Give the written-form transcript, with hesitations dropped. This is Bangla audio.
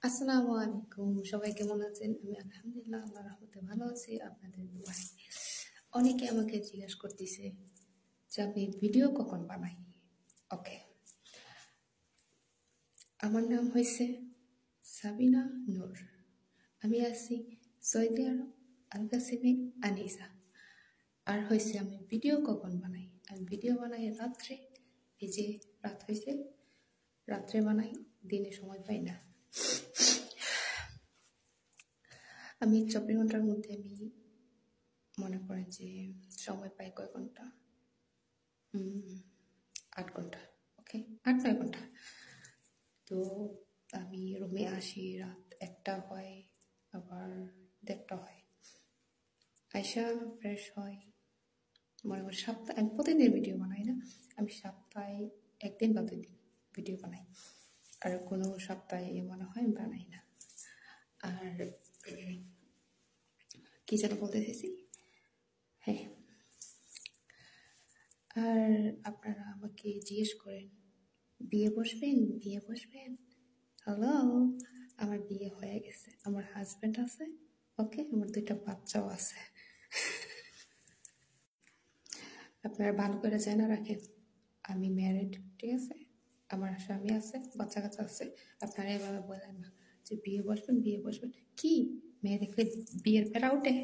আসসালামু আলাইকুম। সবাই কেমন আছেন? আমি আলহামদুলিল্লাহ আল্লাহর রহমতে ভালো আছি। আপনাদের দোয়ায়। অনেকে আমাকে জিজ্ঞেস করতেছে যে আমি ভিডিও কখন বানাই? ওকে। আমার নাম হয়েছে সাবিনা নূর। আমি আছি সৌদি আরব, আল কাসিমে আনিসা। আর হয়েছে আমি ভিডিও কখন বানাই? আমি ভিডিও বানাই রাত্রে। এই যে রাত হয়েছে, রাত্রে বানাই, দিনে সময় পাই না। আমি 24 ঘন্টার মধ্যে আমি মনে করেন যে সময় পাই কয় ঘন্টা? 8 ঘন্টা। ওকে, 8-9 ঘন্টা। তো আমি রুমে আসি রাত 1টা হয়, আবার 1:30টা হয়। আইসা ফ্রেশ হয়, মনে করি সপ্তাহে আমি প্রতিদিন ভিডিও বানাই না, আমি সপ্তাহে 1 দিন বা 2 দিন ভিডিও বানাই, আর কোনো সপ্তাহে মনে হয় বানাই না। আর কি যেন বলতে চাইছি, হ্যাঁ, আর আপনারা আমাকে জিজ্ঞেস করেন বিয়ে বসবেন, বিয়ে বসবেন। হ্যালো, আমার বিয়ে হয়ে গেছে, আমার হাজব্যান্ড আছে। ওকে, আমার 2টা বাচ্চাও আছে। আপনারা ভালো করে জেনে রাখেন, আমি ম্যারিড, ঠিক আছে? আমার স্বামী আছে, বাচ্চা কাচ্চা আছে। আপনারা এভাবে বলেন না যে বিয়ে বসবেন, বিয়ে বসবেন। কি মেয়ে দেখলে বিয়ের পেরা উঠে?